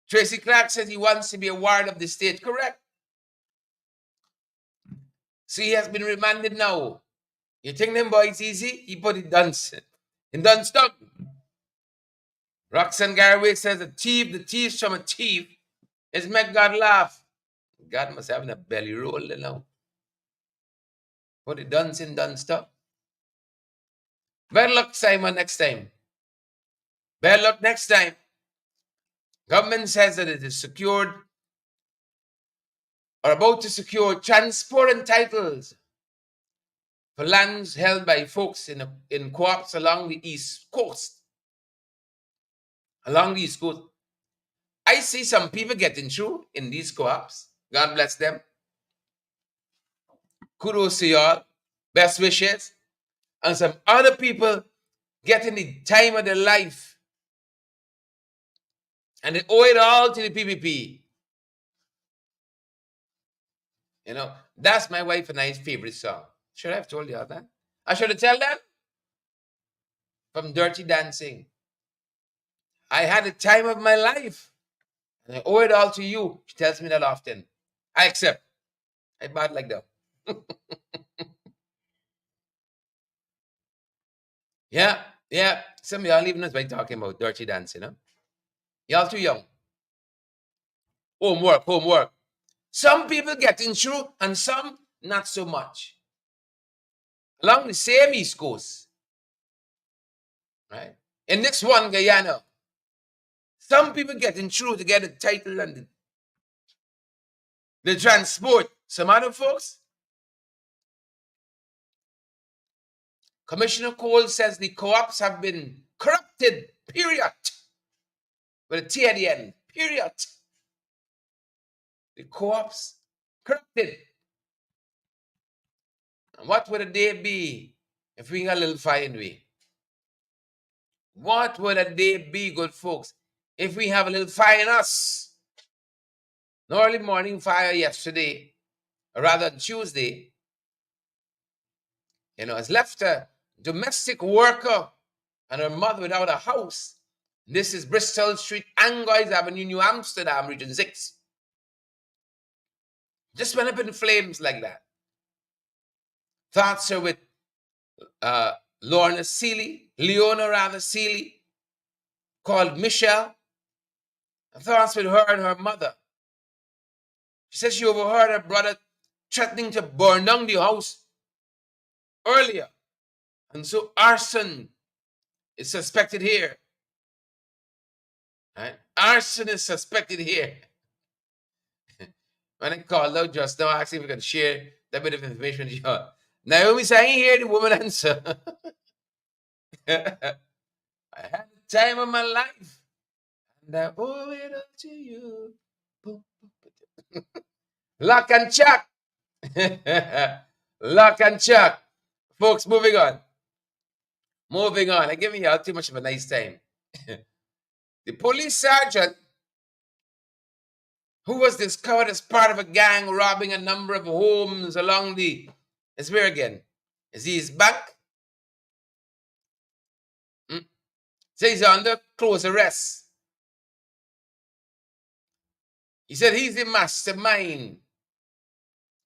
Tracy Clark says he wants to be a ward of the state. Correct. So he has been remanded now. You think them boys easy? He put it dunce. In Dunstug. Roxanne Garway says the thieves from a thief is make God laugh. God must have a belly roll now. Put it dunce in Dunstug. Better luck, Simon, next time. Better luck next time. Government says that it is secured or about to secure transport and titles for lands held by folks in co-ops along the East Coast. Along the East Coast. I see some people getting through in these co-ops. God bless them. Kudos to y'all. Best wishes. And some other people getting the time of their life. And they owe it all to the PPP. You know, that's my wife and I's favorite song. Should I have told you all that? I should have told them. From Dirty Dancing. I had the time of my life. And I owe it all to you. She tells me that often. I accept. I bad like that. Yeah. Some of y'all leaving us by talking about Dirty Dancing, huh? Y'all too young. Homework. Some people getting through and some not so much. Along the same East Coast. Right? In this one, Guyana, some people getting through to get the title and the transport. Some other folks, Commissioner Cole says the co-ops have been corrupted, period. With a T at the end, period. The co-ops corrupted. And what would a day be if we got a little fire in the way? What would a day be, good folks, if we have a little fire in us? An early morning fire yesterday, or rather Tuesday, has left a domestic worker and her mother without a house. This is Bristol Street, Angois Avenue, New Amsterdam, Region 6. Just went up in flames like that. Thoughts are with Leona Seeley, called Michelle. Thoughts with her and her mother. She says she overheard her brother threatening to burn down the house earlier. And so arson is suspected here. Right? Arson is suspected here. When I called out just now, asking if we could share that bit of information with you. Naomi said, I ain't hear the woman answer. I had the time of my life. And I owe it all to you. Lock and chuck. Lock and chuck. Folks, moving on. I'm giving y'all too much of a nice time. The police sergeant who was discovered as part of a gang robbing a number of homes along the... It's where again? Is he his bank? So he's under close arrest. He said he's the mastermind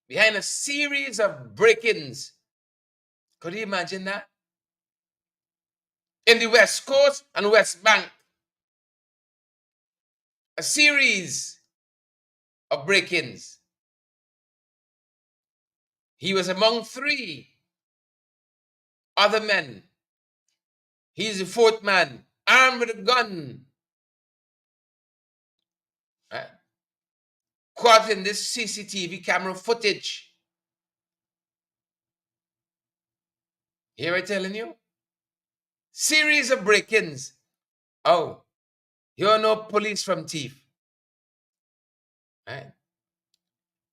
behind a series of break-ins. Could you imagine that? In the West Coast and West Bank. A series of break-ins. He was among 3 other men. He's the 4th man, armed with a gun. Right? Caught in this CCTV camera footage. Here I'm telling you. Series of break-ins. Oh, you're no police from thief. Right?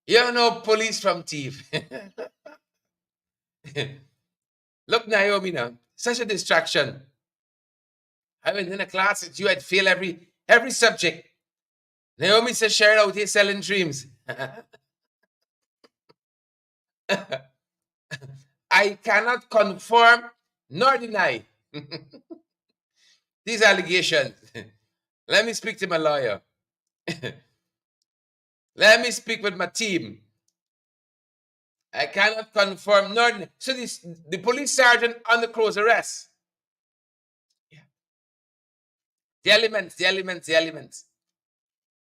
You're no police from thief. Look, Naomi now. Such a distraction. I went in a class that you had failed every subject. Naomi says, share out here selling dreams. I cannot confirm nor deny these allegations. Let me speak to my lawyer. Let me speak with my team. I cannot confirm nor deny. So the police sergeant under close arrest. Yeah. The elements.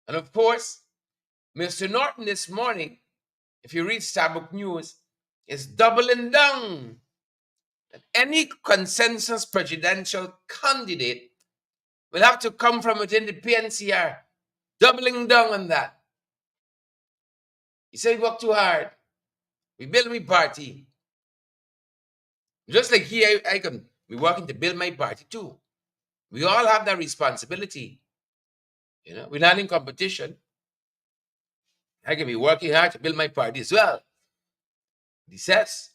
And of course, Mr. Norton this morning, if you read Starbuck News, is doubling down that any consensus presidential candidate will have to come from within the PNCR, doubling down on that. He said, we work too hard. We build my party. Just like here, I can be working to build my party too. We all have that responsibility. You know, we're not in competition. I can be working hard to build my party as well. He says,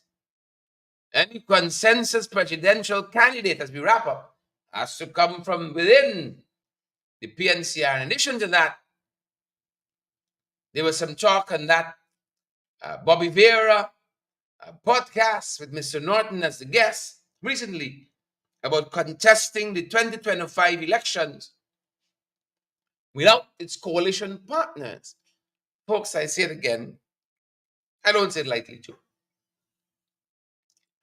any consensus presidential candidate, as we wrap up, has to come from within the PNCR. In addition to that, there was some talk on that Bobby Vera podcast with Mr. Norton as the guest recently about contesting the 2025 elections without its coalition partners. Folks, I say it again, I don't say it lightly too.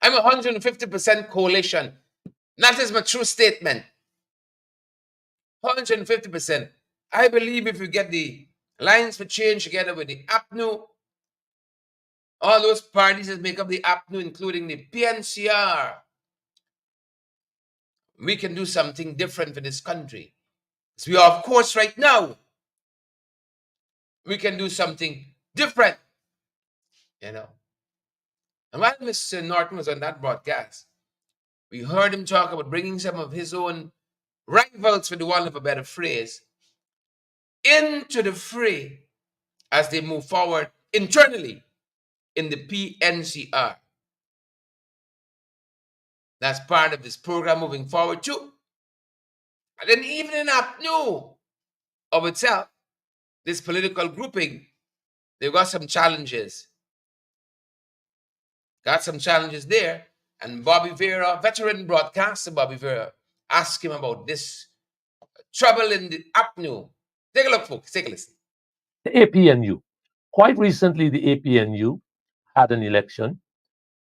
I'm 150% coalition. That is my true statement. 150%. I believe if we get the Alliance for Change together with the APNU, all those parties that make up the APNU, including the PNCR, we can do something different for this country. So we are, of course, right now, we can do something different, you know. And while Mr. Norton was on that broadcast, we heard him talk about bringing some of his own rivals, for the want of a better phrase, into the fray as they move forward internally in the PNCR. That's part of this program moving forward too. And then even in APNU of itself, this political grouping, they've got some challenges. Got some challenges there. And Bobby Vera, veteran broadcaster Bobby Vera, asked him about this trouble in the APNU. Take a look, folks. Take a listen. The APNU. Quite recently, the APNU had an election.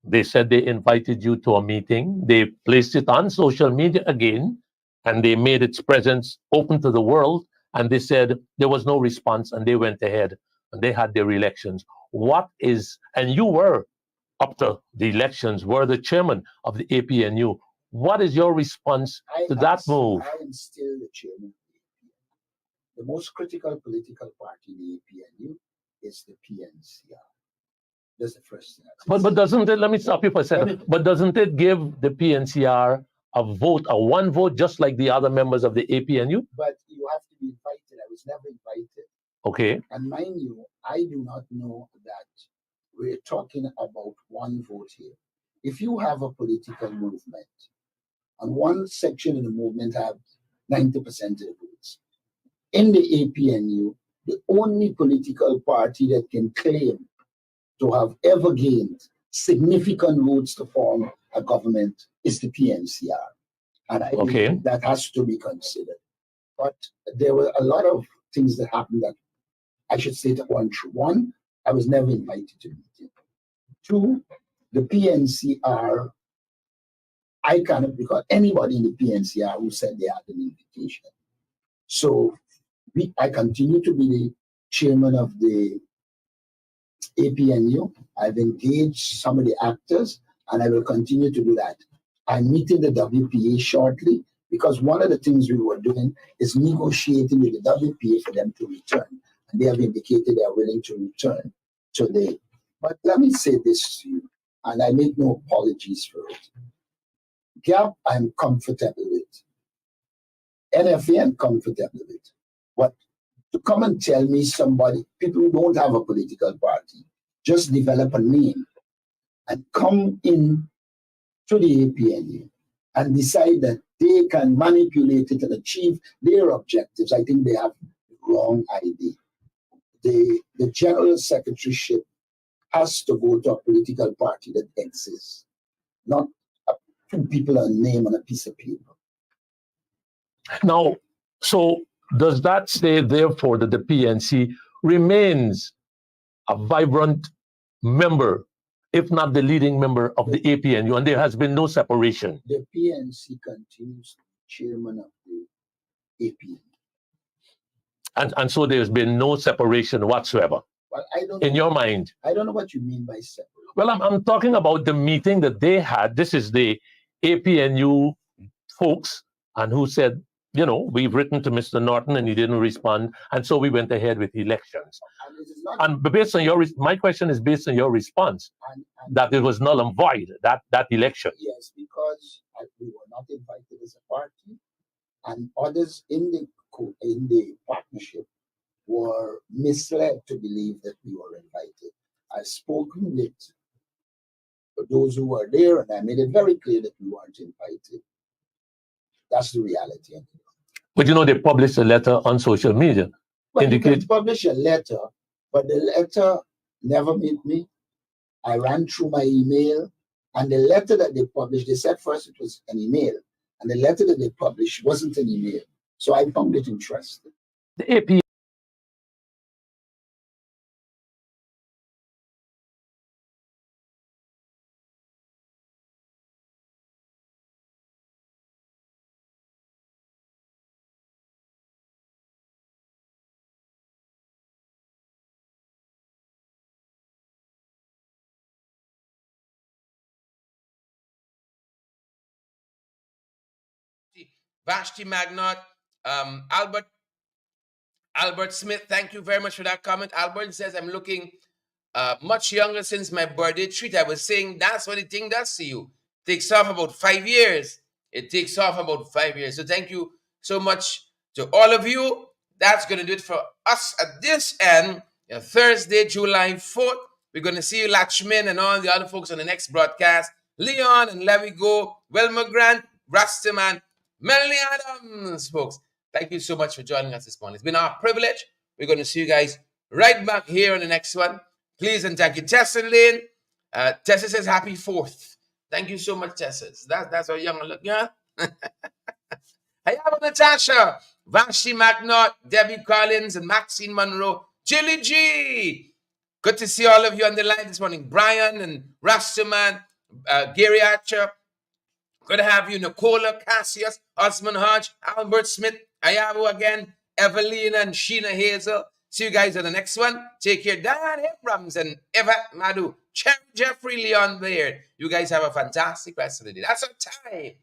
They said they invited you to a meeting. They placed it on social media again, and they made its presence open to the world. And they said there was no response, and they went ahead and they had their elections. And you were, up to the elections, were the chairman of the APNU. What is your response to that move? I am still the chairman of the APNU. The most critical political party in the APNU is the PNCR. That's the first thing. But doesn't it, let me stop you for a second, but doesn't it give the PNCR a one vote, just like the other members of the APNU? But you have to be invited. I was never invited. Okay. And mind you, I do not know that we're talking about one vote here. If you have a political movement, and one section of the movement have 90% of the votes, in the APNU, the only political party that can claim to have ever gained significant votes to form a government is the PNCR. And I think that has to be considered. But there were a lot of things that happened that I should say to one true. One, I was never invited to meet. Two, the PNCR, I cannot recall anybody in the PNCR who said they had an invitation. So I continue to be the chairman of the APNU. I've engaged some of the actors, and I will continue to do that. I'm meeting the WPA shortly, because one of the things we were doing is negotiating with the WPA for them to return. And they have indicated they are willing to return today. But let me say this to you, and I make no apologies for it. GAP, I'm comfortable with. NFA, I'm comfortable with. But to come and tell me somebody, people who don't have a political party, just develop a name and come in to the APNU and decide that they can manipulate it and achieve their objectives, I think they have the wrong idea. The general secretaryship has to go to a political party that exists, not two people a name on a piece of paper. Now, so does that say, therefore, that the PNC remains a vibrant member, if not the leading member of the APNU, and there has been no separation? The PNC continues to be chairman of the APNU. And so there's been no separation whatsoever. Well, I don't in your mind. I don't know what you mean by separation. Well, I'm talking about the meeting that they had. This is the APNU folks, and who said, we've written to Mr. Norton and he didn't respond. And so we went ahead with elections. And it is not, And based on my question is based on your response and that it was null and void, that election. yes, because we were not invited as a party, and others in the partnership were misled to believe that we were invited. I've spoken with those who were there, and I made it very clear that we weren't invited. That's the reality. But they published a letter on social media. Well, you can publish a letter, but the letter never met me. I ran through my email, and the letter that they published, they said first it was an email, and the letter that they published wasn't an email. So I found it interesting. The AP Vashti Magnot, Albert Smith, thank you very much for that comment. Albert says, I'm looking much younger since my birthday treat. I was saying that's what the thing does to you. Takes off about 5 years. It takes off about 5 years. So thank you so much to all of you. That's going to do it for us at this end. Thursday, July 4th. We're going to see Lachman and all the other folks on the next broadcast. Leon and Levy Go, Wilma Grant, Rastaman, Melanie Adams, folks. Thank you so much for joining us this morning. It's been our privilege. We're going to see you guys right back here on the next one. Please and thank you, Tessa Lane. Tessa says happy 4th. Thank you so much, Tessa. That's our young look, yeah? Hey, Natasha, Vashti McNaught, Debbie Collins, and Maxine Monroe, Jilly G. Good to see all of you on the line this morning. Brian and Rastaman, Gary Archer. Good to have you, Nicola, Cassius, Osman Hodge, Albert Smith, Ayabu again, Evelina and Sheena Hazel. See you guys on the next one. Take care. Diane Abrams and Eva Madu, Cherry Jeffrey, Leon Baird. You guys have a fantastic rest of the day. That's our time.